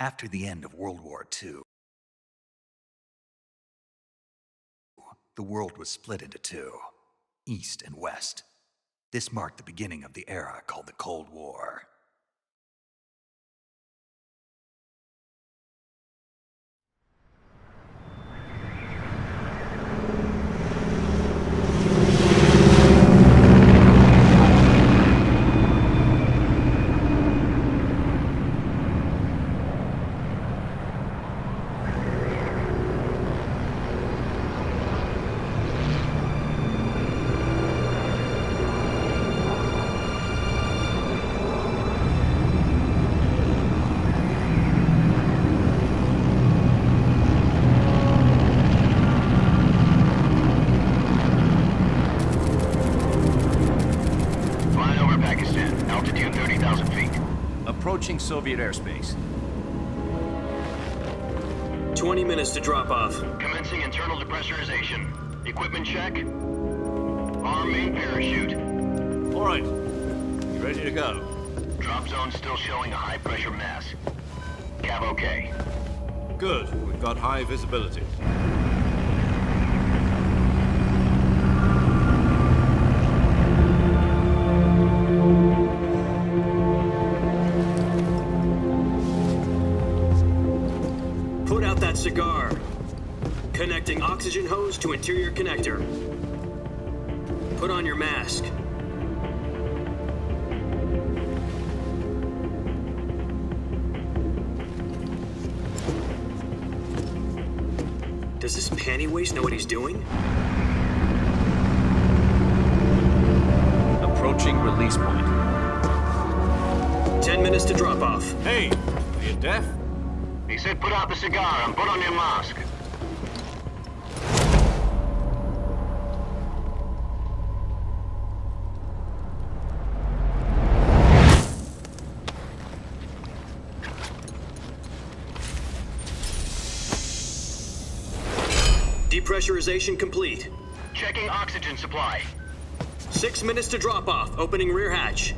After the end of World War II, the world was split into two, East and West. This marked the beginning of the era called the Cold War. Approaching Soviet airspace. 20 minutes to drop off. Commencing internal depressurization. Equipment check. Arm main parachute. All right. You ready to go? Drop zone still showing a high pressure mass. Cav okay. Good. We've got high visibility. Cigar. Connecting oxygen hose to interior connector. Put on your mask. Does this panty waste know what he's doing? Approaching release point. 10 minutes to drop off. Hey, are you deaf? He said put out the cigar and put on your mask. Depressurization complete. Checking oxygen supply. 6 minutes to drop off. Opening rear hatch.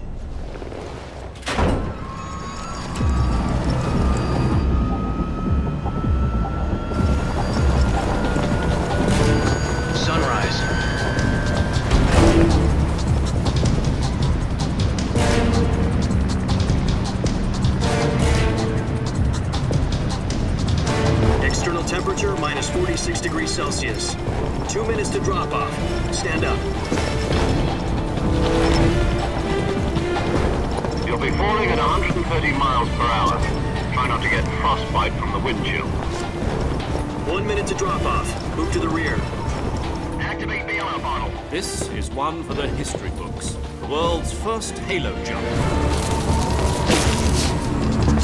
Temperature minus 46 degrees Celsius. 2 minutes to drop off. Stand up. You'll be falling at 130 miles per hour. Try not to get frostbite from the wind chill. 1 minute to drop off. Move to the rear. Activate the yellow bottle. This is one for the history books. The world's first halo jump.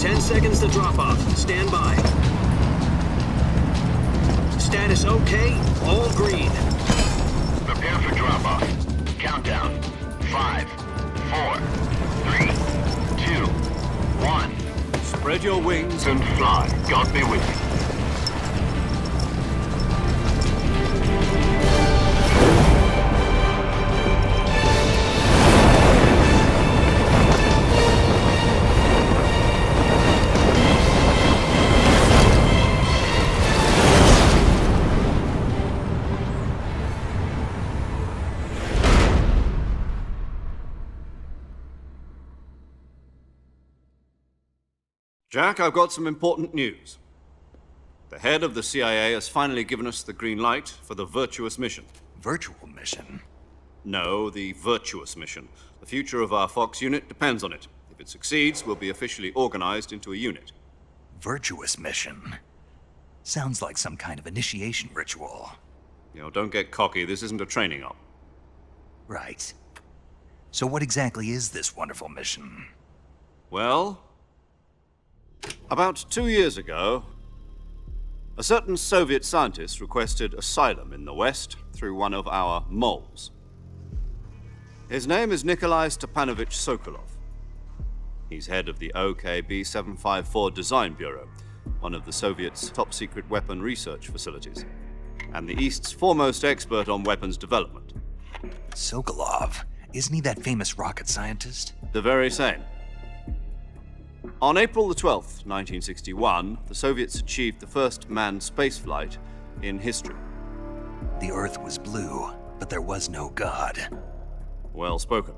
10 seconds to drop off. Stand by. Status okay, all green. Prepare for drop-off. Countdown. 5, 4, 3, 2, 1. Spread your wings And fly. God be with you. Jack, I've got some important news. The head of the CIA has finally given us the green light for the virtuous mission. Virtual mission? No, the virtuous mission. The future of our Fox unit depends on it. If it succeeds, we'll be officially organized into a unit. Virtuous mission? Sounds like some kind of initiation ritual. You know, don't get cocky. This isn't a training op. Right. So what exactly is this wonderful mission? Well, about 2 years ago, a certain Soviet scientist requested asylum in the West through one of our moles. His name is Nikolai Stepanovich Sokolov. He's head of the OKB-754 Design Bureau, one of the Soviets' top-secret weapon research facilities, and the East's foremost expert on weapons development. Sokolov? Isn't he that famous rocket scientist? The very same. On April the 12th, 1961, the Soviets achieved the first manned spaceflight in history. The Earth was blue, but there was no God. Well spoken.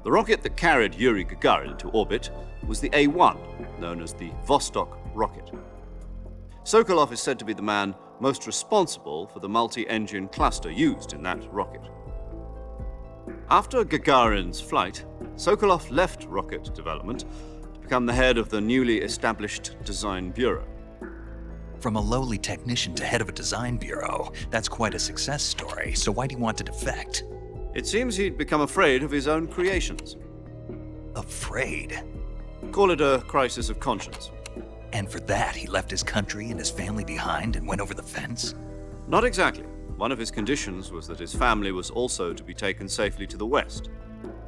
The rocket that carried Yuri Gagarin to orbit was the A-1, known as the Vostok rocket. Sokolov is said to be the man most responsible for the multi-engine cluster used in that rocket. After Gagarin's flight, Sokolov left rocket development to become the head of the newly established Design Bureau. From a lowly technician to head of a design bureau, that's quite a success story, so why'd he want to defect? It seems he'd become afraid of his own creations. Afraid? Call it a crisis of conscience. And for that, he left his country and his family behind and went over the fence? Not exactly. One of his conditions was that his family was also to be taken safely to the west.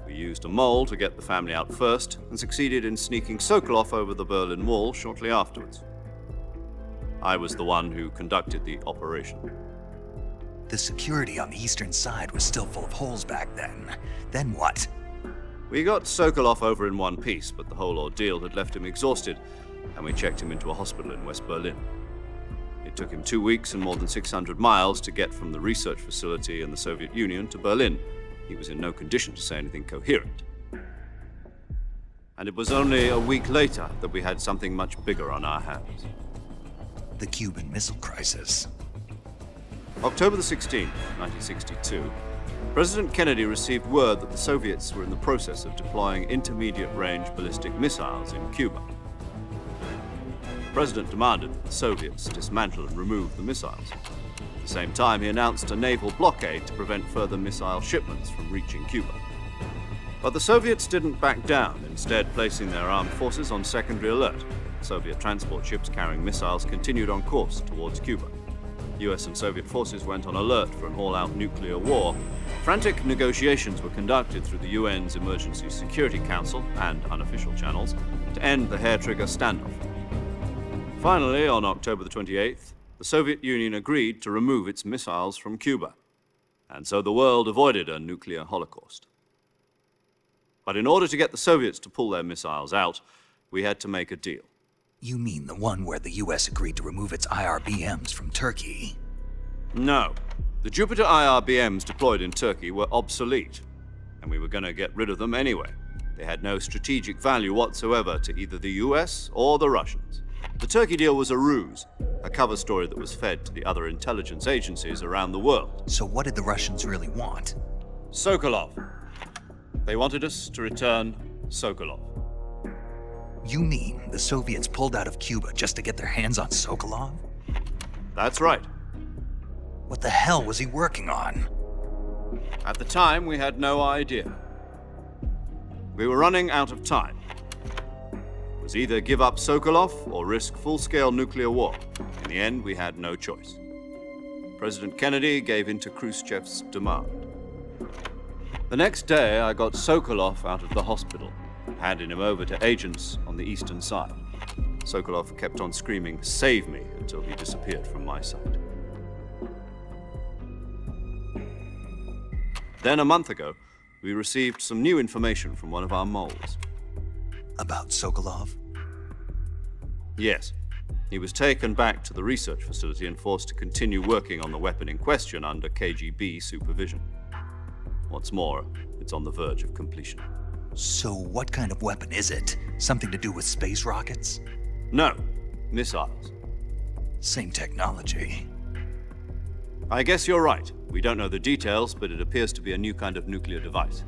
We used a mole to get the family out first and succeeded in sneaking Sokolov over the Berlin Wall shortly afterwards. I was the one who conducted the operation. The security on the eastern side was still full of holes back then. Then what? We got Sokolov over in one piece, but the whole ordeal had left him exhausted, and we checked him into a hospital in West Berlin. It took him 2 weeks and more than 600 miles to get from the research facility in the Soviet Union to Berlin. He was in no condition to say anything coherent. And it was only a week later that we had something much bigger on our hands. The Cuban Missile Crisis. October the 16th, 1962, President Kennedy received word that the Soviets were in the process of deploying intermediate-range ballistic missiles in Cuba. The President demanded that the Soviets dismantle and remove the missiles. At the same time, he announced a naval blockade to prevent further missile shipments from reaching Cuba. But the Soviets didn't back down, instead placing their armed forces on secondary alert. Soviet transport ships carrying missiles continued on course towards Cuba. US and Soviet forces went on alert for an all-out nuclear war. Frantic negotiations were conducted through the UN's Emergency Security Council and unofficial channels to end the hair-trigger standoff. Finally, on October the 28th, the Soviet Union agreed to remove its missiles from Cuba, and so the world avoided a nuclear holocaust. But in order to get the Soviets to pull their missiles out, we had to make a deal. You mean the one where the US agreed to remove its IRBMs from Turkey? No. The Jupiter IRBMs deployed in Turkey were obsolete, and we were going to get rid of them anyway. They had no strategic value whatsoever to either the US or the Russians. The Turkey deal was a ruse, a cover story that was fed to the other intelligence agencies around the world. So what did the Russians really want? Sokolov. They wanted us to return Sokolov. You mean the Soviets pulled out of Cuba just to get their hands on Sokolov? That's right. What the hell was he working on? At the time, we had no idea. We were running out of time. It was either give up Sokolov or risk full-scale nuclear war. In the end, we had no choice. President Kennedy gave in to Khrushchev's demand. The next day, I got Sokolov out of the hospital, handing him over to agents on the eastern side. Sokolov kept on screaming, "Save me," until he disappeared from my sight. Then a month ago, we received some new information from one of our moles. About Sokolov? Yes. He was taken back to the research facility and forced to continue working on the weapon in question under KGB supervision. What's more, it's on the verge of completion. So what kind of weapon is it? Something to do with space rockets? No, missiles. Same technology. I guess you're right. We don't know the details, but it appears to be a new kind of nuclear device.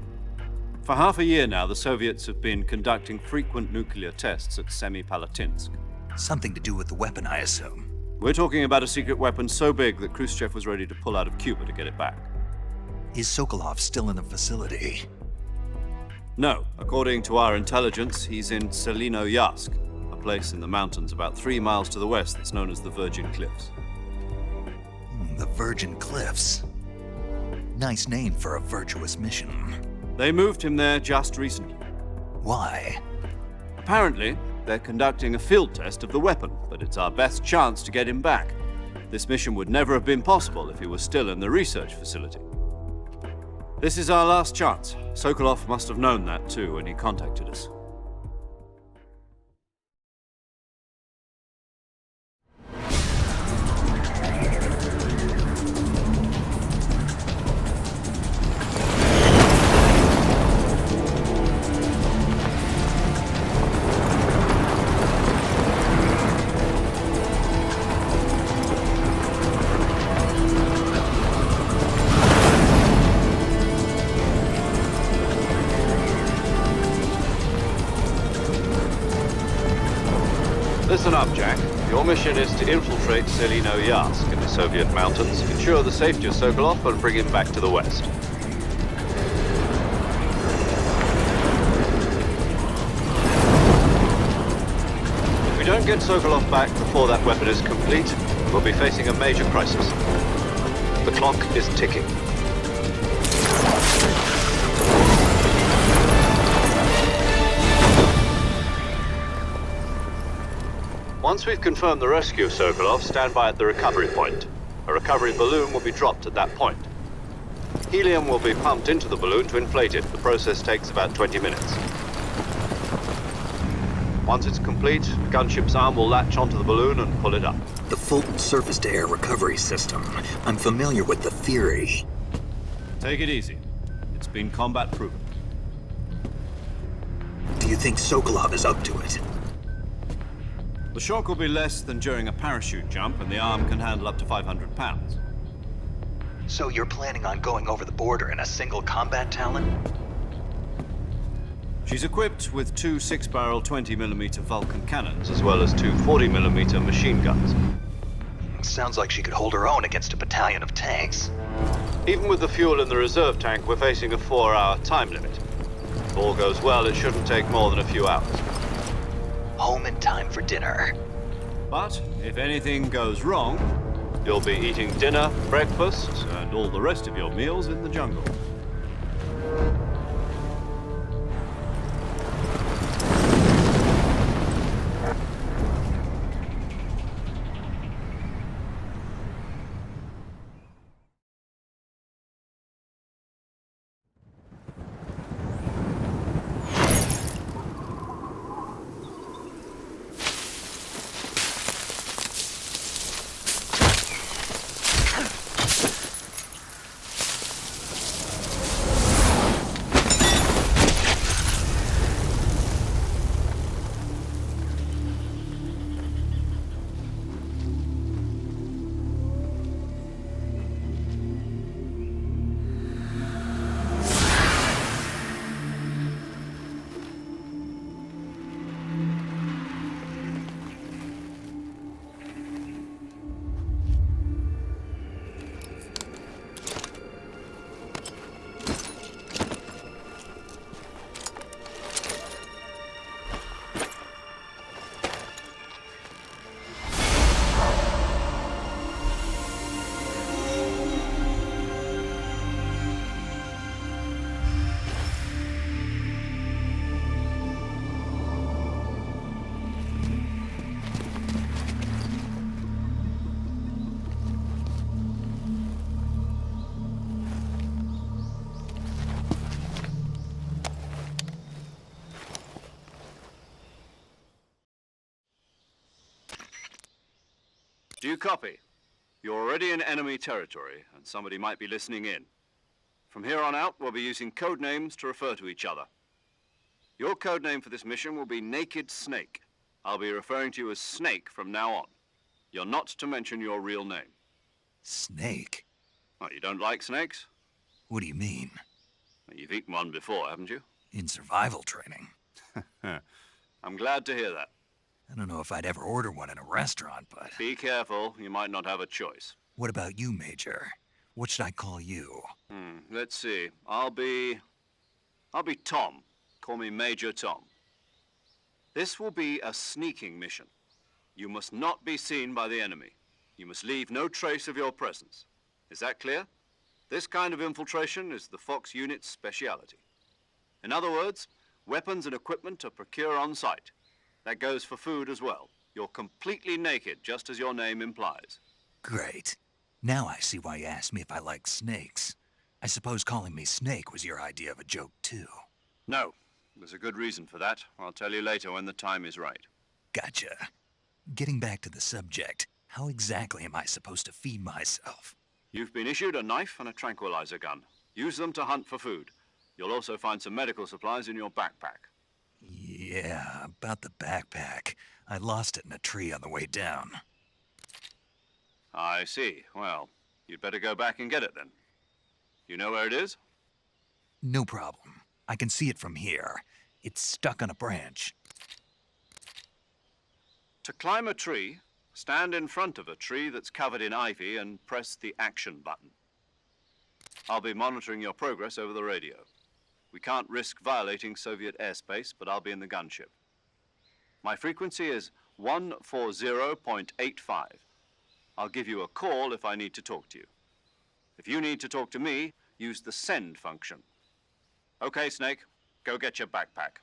For half a year now, the Soviets have been conducting frequent nuclear tests at Semipalatinsk. Something to do with the weapon, I assume. We're talking about a secret weapon so big that Khrushchev was ready to pull out of Cuba to get it back. Is Sokolov still in the facility? No. According to our intelligence, he's in Selinoyarsk, a place in the mountains about 3 miles to the west that's known as the Virgin Cliffs. The Virgin Cliffs. Nice name for a virtuous mission. They moved him there just recently. Why? Apparently, they're conducting a field test of the weapon, but it's our best chance to get him back. This mission would never have been possible if he was still in the research facility. This is our last chance. Sokolov must have known that too when he contacted us. Your mission is to infiltrate Selino-Yarsk in the Soviet mountains, ensure the safety of Sokolov, and bring him back to the west. If we don't get Sokolov back before that weapon is complete, we'll be facing a major crisis. The clock is ticking. Once we've confirmed the rescue of Sokolov, stand by at the recovery point. A recovery balloon will be dropped at that point. Helium will be pumped into the balloon to inflate it. The process takes about 20 minutes. Once it's complete, the gunship's arm will latch onto the balloon and pull it up. The Fulton surface-to-air recovery system. I'm familiar with the theory. Take it easy. It's been combat proven. Do you think Sokolov is up to it? The shock will be less than during a parachute jump, and the arm can handle up to 500 pounds. So you're planning on going over the border in a single combat Talon? She's equipped with two 6-barrel 20mm Vulcan cannons, as well as two 40mm machine guns. Sounds like she could hold her own against a battalion of tanks. Even with the fuel in the reserve tank, we're facing a 4-hour time limit. If all goes well, it shouldn't take more than a few hours. Home in time for dinner. But if anything goes wrong, you'll be eating dinner, breakfast, and all the rest of your meals in the jungle. Do you copy? You're already in enemy territory, and somebody might be listening in. From here on out, we'll be using code names to refer to each other. Your code name for this mission will be Naked Snake. I'll be referring to you as Snake from now on. You're not to mention your real name. Snake? Oh, you don't like snakes? What do you mean? Well, you've eaten one before, haven't you? In survival training. I'm glad to hear that. I don't know if I'd ever order one in a restaurant, but... Be careful, you might not have a choice. What about you, Major? What should I call you? Let's see. I'll be Tom. Call me Major Tom. This will be a sneaking mission. You must not be seen by the enemy. You must leave no trace of your presence. Is that clear? This kind of infiltration is the Fox unit's speciality. In other words, weapons and equipment are procured on site. That goes for food as well. You're completely naked, just as your name implies. Great. Now I see why you asked me if I like snakes. I suppose calling me Snake was your idea of a joke, too. No. There's a good reason for that. I'll tell you later when the time is right. Gotcha. Getting back to the subject, how exactly am I supposed to feed myself? You've been issued a knife and a tranquilizer gun. Use them to hunt for food. You'll also find some medical supplies in your backpack. Yeah, about the backpack. I lost it in a tree on the way down. I see. Well, you'd better go back and get it then. You know where it is? No problem. I can see it from here. It's stuck on a branch. To climb a tree, Stand in front of a tree that's covered in ivy and press the action button. I'll be monitoring your progress over the radio. We can't risk violating Soviet airspace, but I'll be in the gunship. My frequency is 140.85. I'll give you a call if I need to talk to you. If you need to talk to me, use the send function. Okay, Snake, go get your backpack.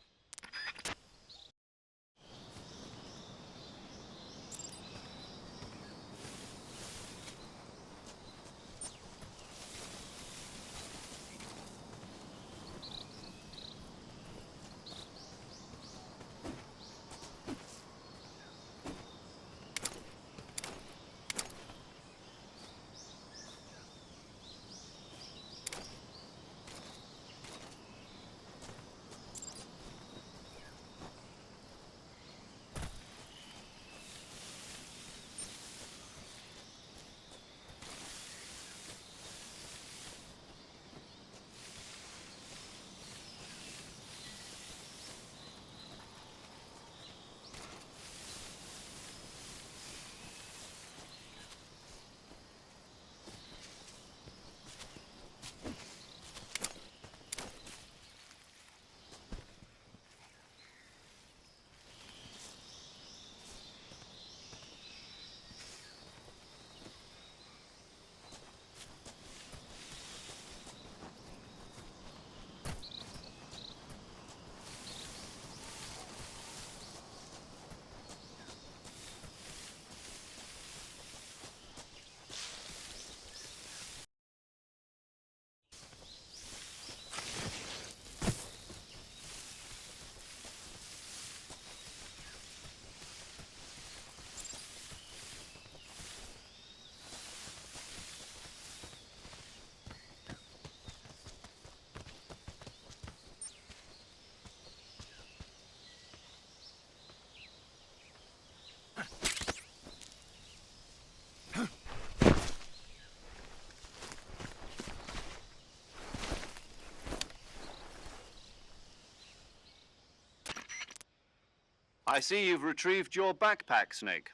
I see you've retrieved your backpack, Snake.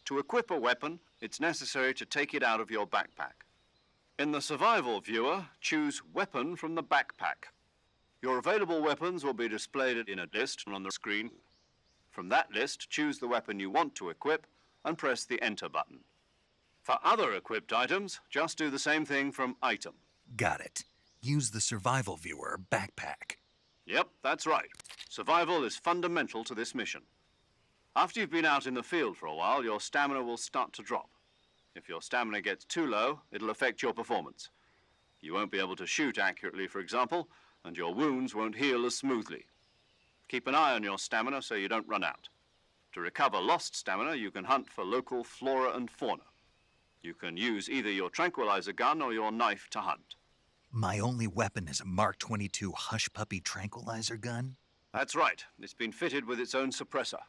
To equip a weapon, it's necessary to take it out of your backpack. In the survival viewer, choose Weapon from the backpack. Your available weapons will be displayed in a list on the screen. From that list, choose the weapon you want to equip and press the Enter button. For other equipped items, just do the same thing from Item. Got it. Use the survival viewer backpack. Yep, that's right. Survival is fundamental to this mission. After you've been out in the field for a while, your stamina will start to drop. If your stamina gets too low, it'll affect your performance. You won't be able to shoot accurately, for example, and your wounds won't heal as smoothly. Keep an eye on your stamina so you don't run out. To recover lost stamina, you can hunt for local flora and fauna. You can use either your tranquilizer gun or your knife to hunt. My only weapon is a Mark 22 Hush Puppy tranquilizer gun? That's right. It's been fitted with its own suppressor.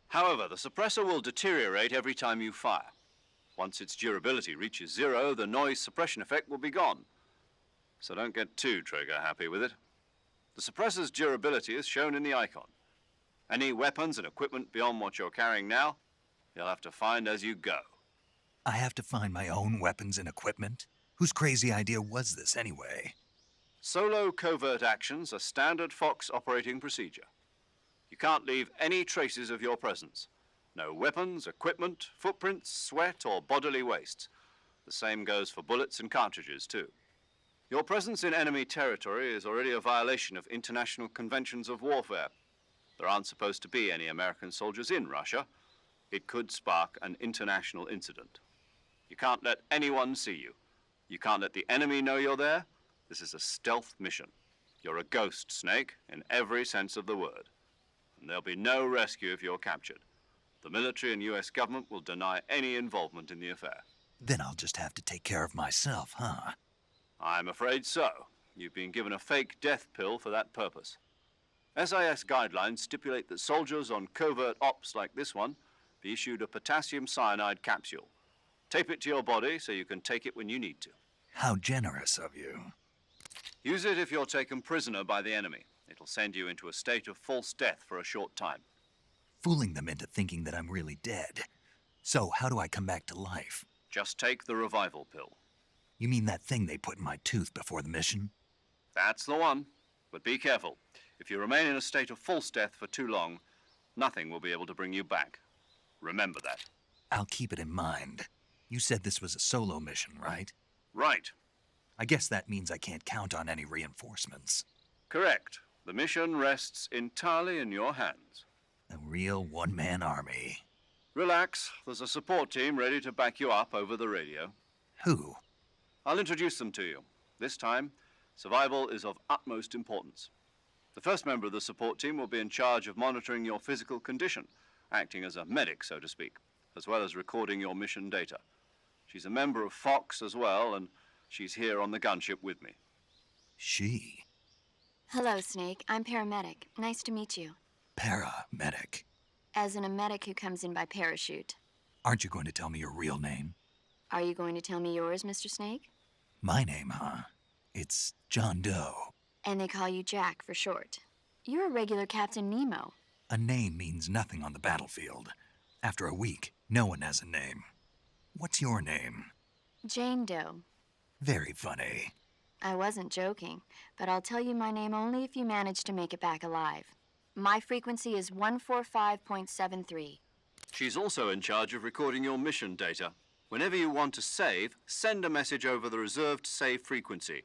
However, the suppressor will deteriorate every time you fire. Once its durability reaches 0, the noise suppression effect will be gone. So don't get too trigger happy with it. The suppressor's durability is shown in the icon. Any weapons and equipment beyond what you're carrying now, you'll have to find as you go. I have to find my own weapons and equipment? Whose crazy idea was this anyway? Solo covert actions are standard Fox operating procedure. You can't leave any traces of your presence. No weapons, equipment, footprints, sweat, or bodily wastes. The same goes for bullets and cartridges, too. Your presence in enemy territory is already a violation of international conventions of warfare. There aren't supposed to be any American soldiers in Russia. It could spark an international incident. You can't let anyone see you. You can't let the enemy know you're there. This is a stealth mission. You're a ghost, Snake, in every sense of the word. And there'll be no rescue if you're captured. The military and US government will deny any involvement in the affair. Then I'll just have to take care of myself, huh? I'm afraid so. You've been given a fake death pill for that purpose. SIS guidelines stipulate that soldiers on covert ops like this one be issued a potassium cyanide capsule. Tape it to your body so you can take it when you need to. How generous of you. Use it if you're taken prisoner by the enemy. It'll send you into a state of false death for a short time. Fooling them into thinking that I'm really dead. So, how do I come back to life? Just take the revival pill. You mean that thing they put in my tooth before the mission? That's the one. But be careful. If you remain in a state of false death for too long, nothing will be able to bring you back. Remember that. I'll keep it in mind. You said this was a solo mission, right? Right. I guess that means I can't count on any reinforcements. Correct. The mission rests entirely in your hands. A real one-man army. Relax. There's a support team ready to back you up over the radio. Who? I'll introduce them to you. This time, survival is of utmost importance. The first member of the support team will be in charge of monitoring your physical condition, acting as a medic, so to speak, as well as recording your mission data. She's a member of Fox as well, and she's here on the gunship with me. She? Hello, Snake. I'm paramedic. Nice to meet you. Paramedic. As in a medic who comes in by parachute. Aren't you going to tell me your real name? Are you going to tell me yours, Mr. Snake? My name, huh? It's John Doe. And they call you Jack for short. You're a regular Captain Nemo. A name means nothing on the battlefield. After a week, no one has a name. What's your name? Jane Doe. Very funny. I wasn't joking, but I'll tell you my name only if you manage to make it back alive. My frequency is 145.73. She's also in charge of recording your mission data. Whenever you want to save, send a message over the reserved save frequency,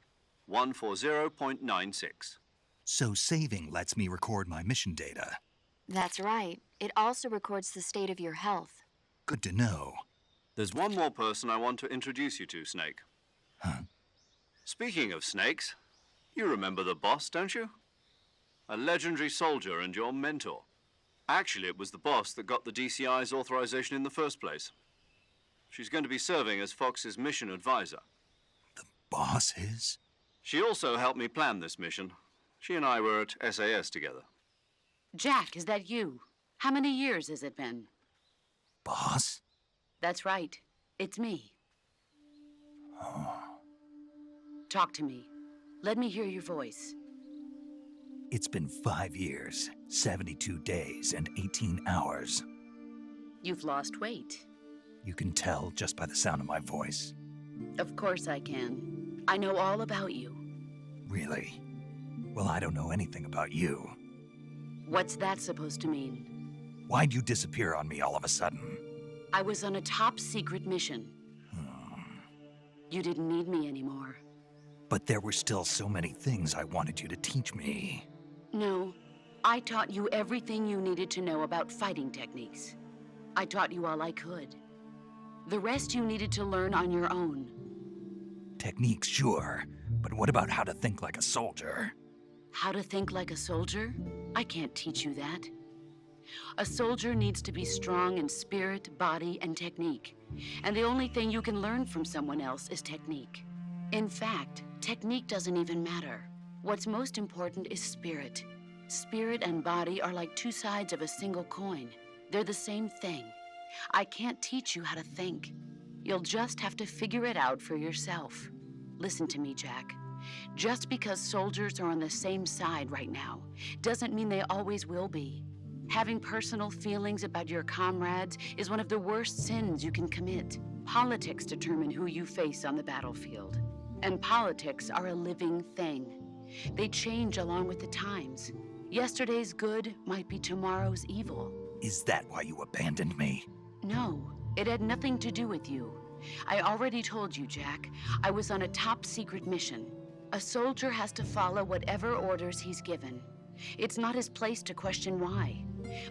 140.96. So saving lets me record my mission data. That's right. It also records the state of your health. Good to know. There's one more person I want to introduce you to, Snake. Huh? Speaking of snakes, you remember the boss, don't you? A legendary soldier and your mentor. Actually, it was the boss that got the DCI's authorization in the first place. She's going to be serving as Fox's mission advisor. The boss is? She also helped me plan this mission. She and I were at SAS together. Jack, is that you? How many years has it been? Boss? That's right. It's me. Oh. Talk to me. Let me hear your voice. It's been 5 years, 72 days, and 18 hours. You've lost weight. You can tell just by the sound of my voice. Of course I can. I know all about you. Really? Well, I don't know anything about you. What's that supposed to mean? Why'd you disappear on me all of a sudden? I was on a top-secret mission. You didn't need me anymore. But there were still so many things I wanted you to teach me. No, I taught you everything you needed to know about fighting techniques. I taught you all I could. The rest you needed to learn on your own. Techniques, sure. But what about how to think like a soldier? How to think like a soldier? I can't teach you that. A soldier needs to be strong in spirit, body, and technique. And the only thing you can learn from someone else is technique. In fact, technique doesn't even matter. What's most important is spirit. Spirit and body are like two sides of a single coin. They're the same thing. I can't teach you how to think. You'll just have to figure it out for yourself. Listen to me, Jack. Just because soldiers are on the same side right now doesn't mean they always will be. Having personal feelings about your comrades is one of the worst sins you can commit. Politics determine who you face on the battlefield. And politics are a living thing. They change along with the times. Yesterday's good might be tomorrow's evil. Is that why you abandoned me? No, it had nothing to do with you. I already told you, Jack. I was on a top-secret mission. A soldier has to follow whatever orders he's given. It's not his place to question why.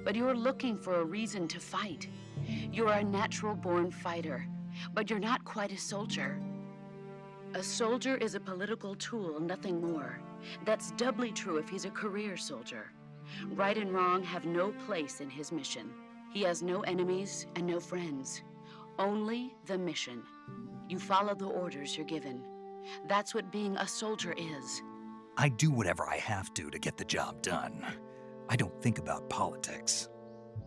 But you're looking for a reason to fight. You're a natural-born fighter, but you're not quite a soldier. A soldier is a political tool, nothing more. That's doubly true if he's a career soldier. Right and wrong have no place in his mission. He has no enemies and no friends. Only the mission. You follow the orders you're given. That's what being a soldier is. I do whatever I have to get the job done. I don't think about politics.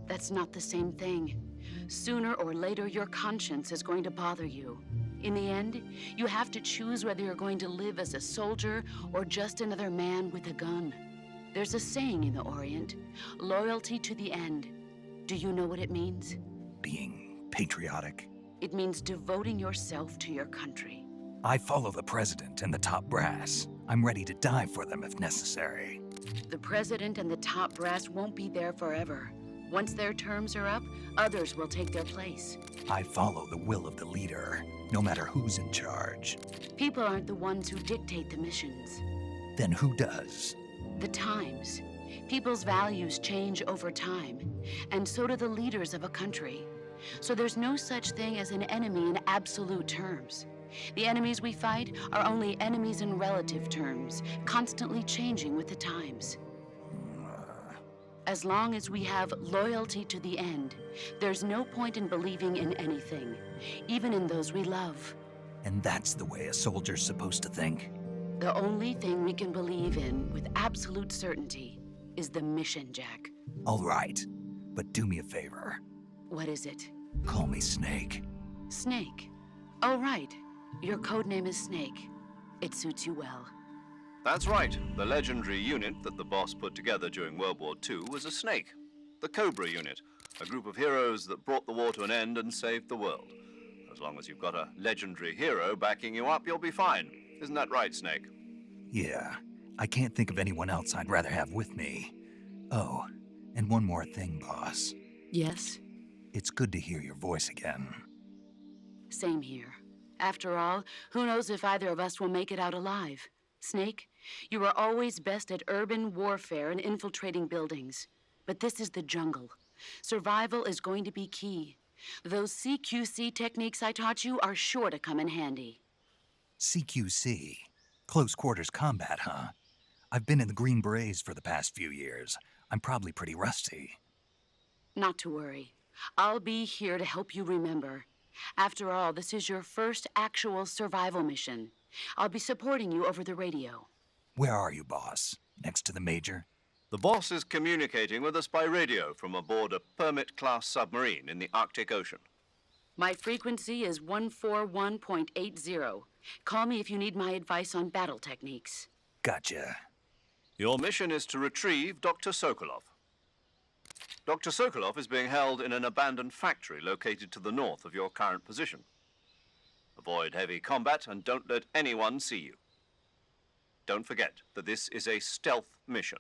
That's not the same thing. Sooner or later, your conscience is going to bother you. In the end, you have to choose whether you're going to live as a soldier or just another man with a gun. There's a saying in the Orient, loyalty to the end. Do you know what it means? Being patriotic? It means devoting yourself to your country. I follow the president and the top brass. I'm ready to die for them if necessary. The president and the top brass won't be there forever. Once their terms are up, others will take their place. I follow the will of the leader, no matter who's in charge. People aren't the ones who dictate the missions. Then who does? The times. People's values change over time, and so do the leaders of a country. So there's no such thing as an enemy in absolute terms. The enemies we fight are only enemies in relative terms, constantly changing with the times. As long as we have loyalty to the end, there's no point in believing in anything, even in those we love. And that's the way a soldier's supposed to think? The only thing we can believe in with absolute certainty is the mission, Jack. All right, but do me a favor. What is it? Call me Snake. Snake. Oh, right. Your code name is Snake. It suits you well. That's right. The legendary unit that the boss put together during World War II was a snake. The Cobra unit, a group of heroes that brought the war to an end and saved the world. As long as you've got a legendary hero backing you up, you'll be fine. Isn't that right, Snake? Yeah, I can't think of anyone else I'd rather have with me. Oh, and one more thing, boss. Yes? It's good to hear your voice again. Same here. After all, who knows if either of us will make it out alive? Snake, you were always best at urban warfare and infiltrating buildings. But this is the jungle. Survival is going to be key. Those CQC techniques I taught you are sure to come in handy. CQC? Close quarters combat, huh? I've been in the Green Berets for the past few years. I'm probably pretty rusty. Not to worry. I'll be here to help you remember. After all, this is your first actual survival mission. I'll be supporting you over the radio. Where are you, boss? Next to the Major? The boss is communicating with us by radio from aboard a Permit-class submarine in the Arctic Ocean. My frequency is 141.80. Call me if you need my advice on battle techniques. Gotcha. Your mission is to retrieve Dr. Sokolov. Dr. Sokolov is being held in an abandoned factory located to the north of your current position. Avoid heavy combat and don't let anyone see you. Don't forget that this is a stealth mission.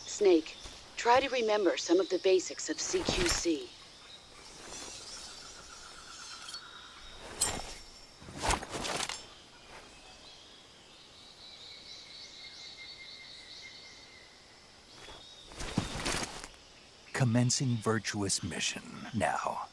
Snake, try to remember some of the basics of CQC. Commencing virtuous mission now.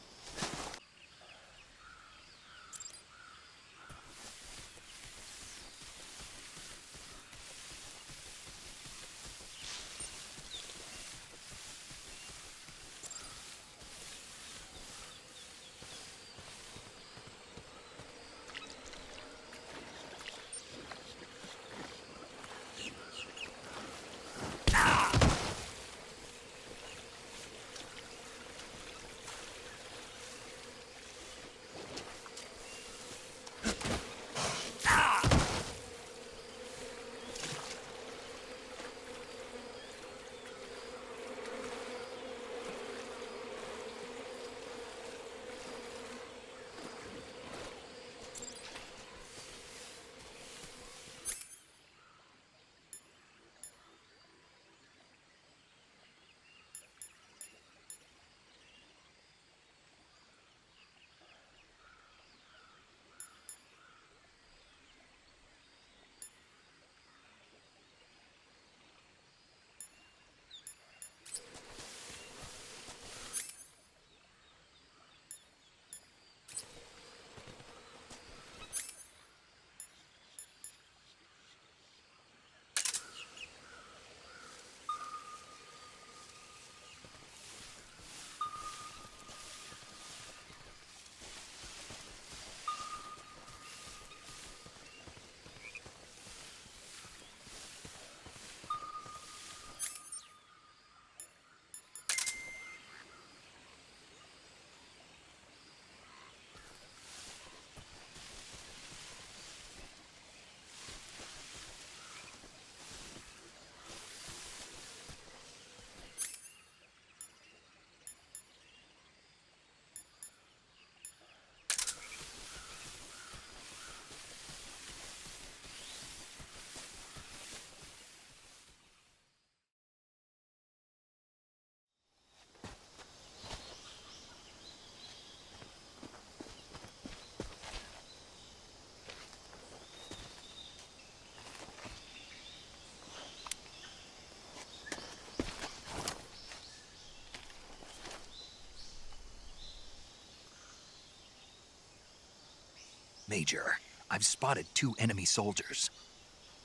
Major, I've spotted 2 enemy soldiers.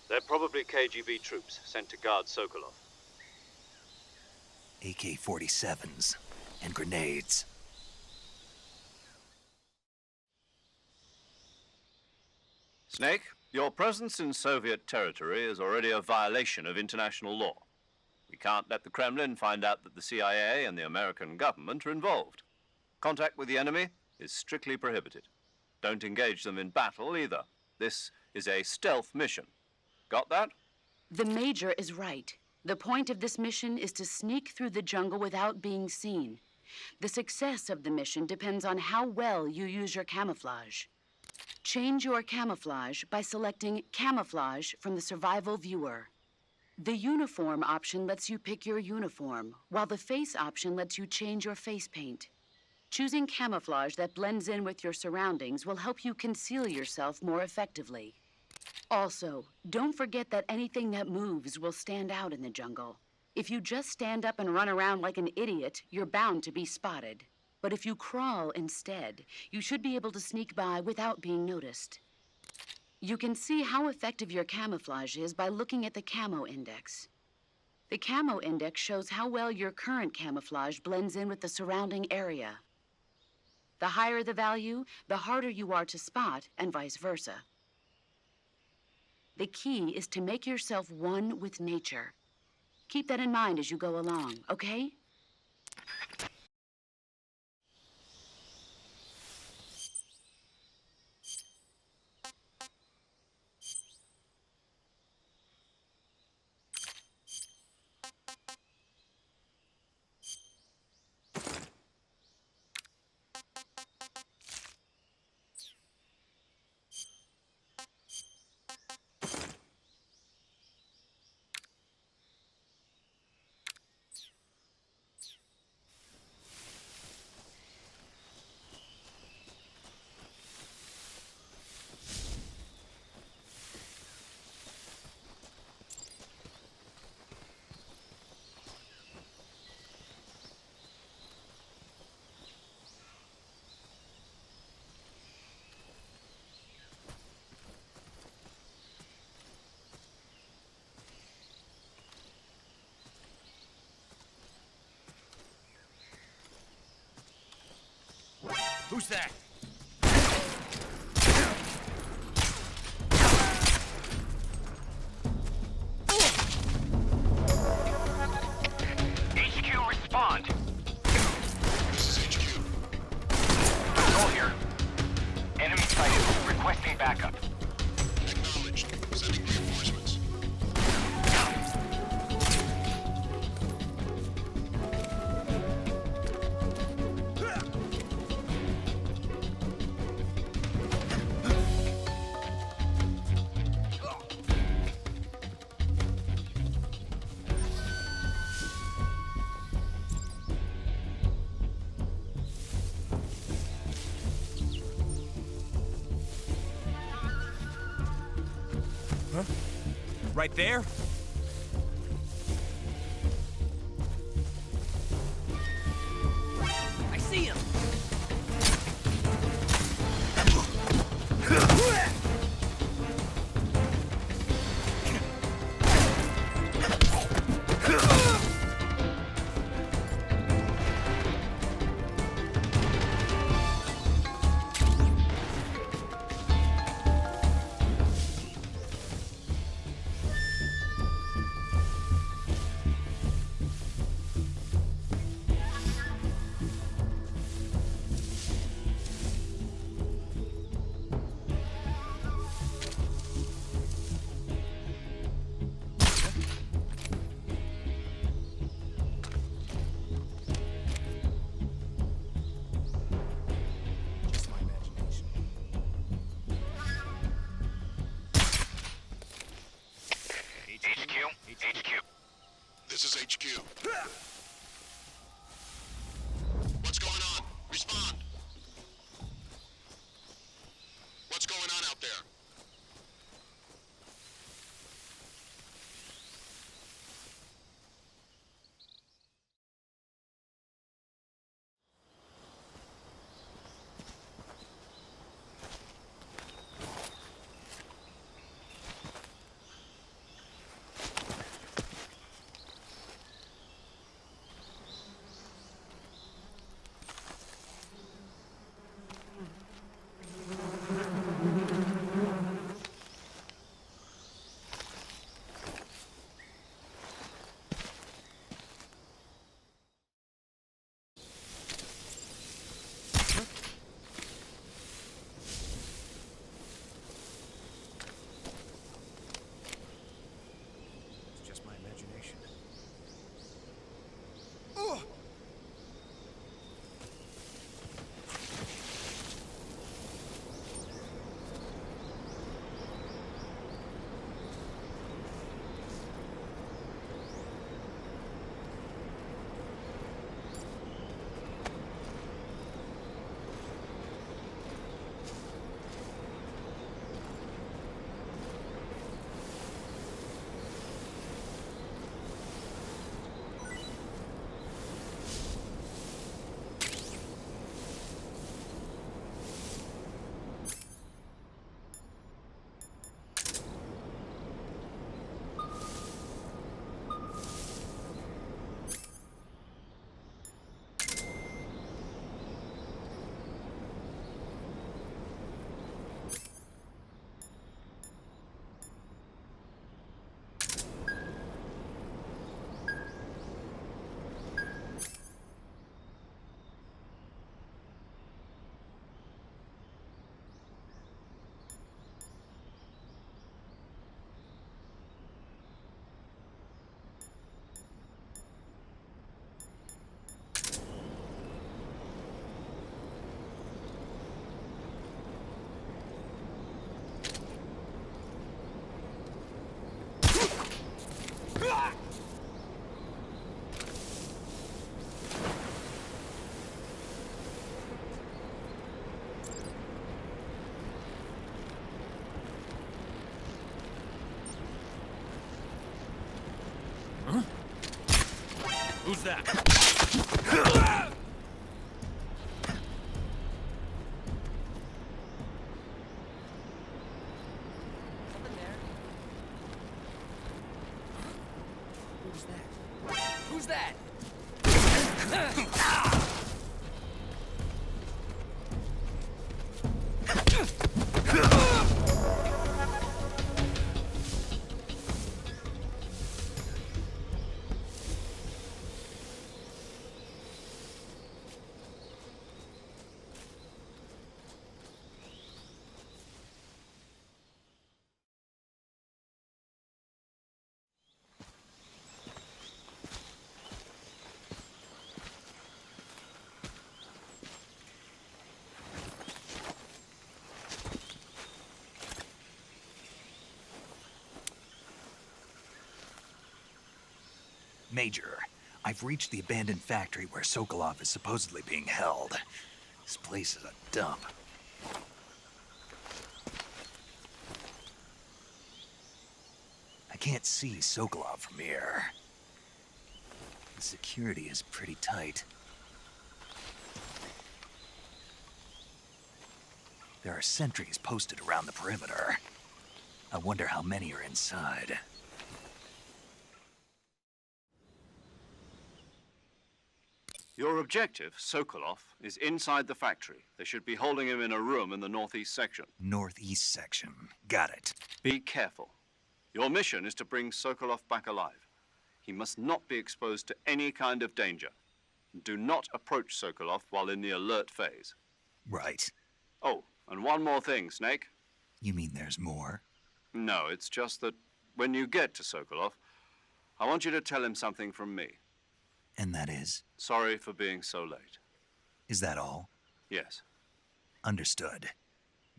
They're probably KGB troops sent to guard Sokolov. AK-47s and grenades. Snake, your presence in Soviet territory is already a violation of international law. We can't let the Kremlin find out that the CIA and the American government are involved. Contact with the enemy is strictly prohibited. Don't engage them in battle either. This is a stealth mission. Got that? The Major is right. The point of this mission is to sneak through the jungle without being seen. The success of the mission depends on how well you use your camouflage. Change your camouflage by selecting Camouflage from the Survival Viewer. The Uniform option lets you pick your uniform, while the Face option lets you change your face paint. Choosing camouflage that blends in with your surroundings will help you conceal yourself more effectively. Also, don't forget that anything that moves will stand out in the jungle. If you just stand up and run around like an idiot, you're bound to be spotted. But if you crawl instead, you should be able to sneak by without being noticed. You can see how effective your camouflage is by looking at the Camo Index. The Camo Index shows how well your current camouflage blends in with the surrounding area. The higher the value, the harder you are to spot, and vice versa. The key is to make yourself one with nature. Keep that in mind as you go along, okay? Who's that? HQ, respond. This is HQ. Control here. Enemy sighted. Requesting backup. Acknowledged. Sending reinforcements. Huh? Right there? I see him! that? Who's that? Major, I've reached the abandoned factory where Sokolov is supposedly being held. This place is a dump. I can't see Sokolov from here. The security is pretty tight. There are sentries posted around the perimeter. I wonder how many are inside. Your objective, Sokolov, is inside the factory. They should be holding him in a room in the northeast section. Northeast section. Got it. Be careful. Your mission is to bring Sokolov back alive. He must not be exposed to any kind of danger. Do not approach Sokolov while in the alert phase. Right. Oh, and one more thing, Snake. You mean there's more? No, it's just that when you get to Sokolov, I want you to tell him something from me. And that is? Sorry for being so late. Is that all? Yes. Understood.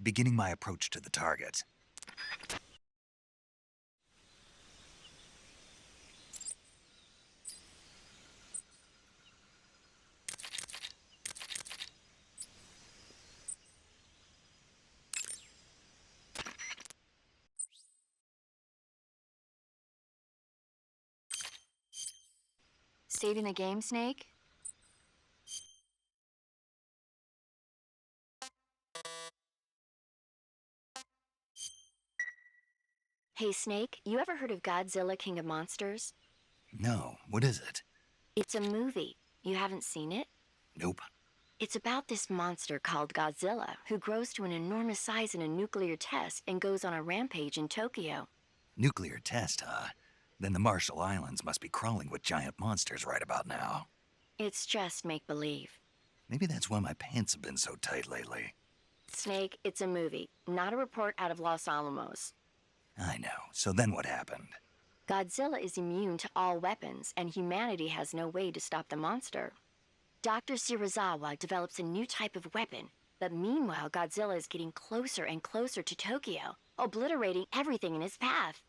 Beginning my approach to the target. Saving the game, Snake? Hey, Snake, you ever heard of Godzilla, King of Monsters? No, what is it? It's a movie. You haven't seen it? Nope. It's about this monster called Godzilla, who grows to an enormous size in a nuclear test and goes on a rampage in Tokyo. Nuclear test, huh? Then the Marshall Islands must be crawling with giant monsters right about now. It's just make-believe. Maybe that's why my pants have been so tight lately. Snake, it's a movie, not a report out of Los Alamos. I know. So then what happened? Godzilla is immune to all weapons, and humanity has no way to stop the monster. Dr. Shirazawa develops a new type of weapon, but meanwhile Godzilla is getting closer and closer to Tokyo, obliterating everything in his path.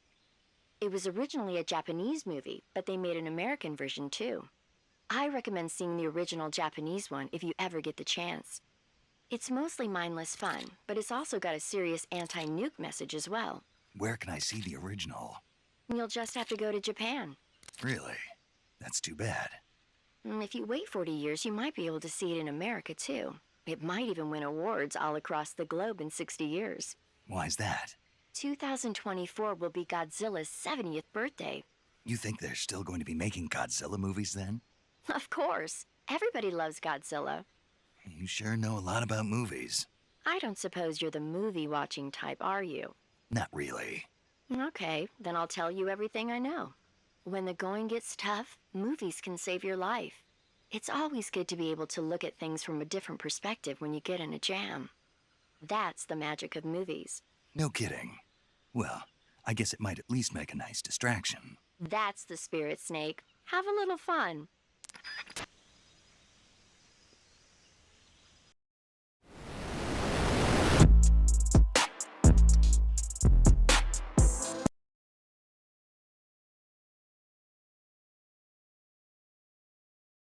It was originally a Japanese movie, but they made an American version too. I recommend seeing the original Japanese one if you ever get the chance. It's mostly mindless fun, but it's also got a serious anti-nuke message as well. Where can I see the original? You'll just have to go to Japan. Really? That's too bad. If you wait 40 years, you might be able to see it in America too. It might even win awards all across the globe in 60 years. Why's that? 2024 will be Godzilla's 70th birthday. You think they're still going to be making Godzilla movies then? Of course. Everybody loves Godzilla. You sure know a lot about movies. I don't suppose you're the movie-watching type, are you? Not really. Okay, then I'll tell you everything I know. When the going gets tough, movies can save your life. It's always good to be able to look at things from a different perspective when you get in a jam. That's the magic of movies. No kidding. Well, I guess it might at least make a nice distraction. That's the spirit, Snake. Have a little fun.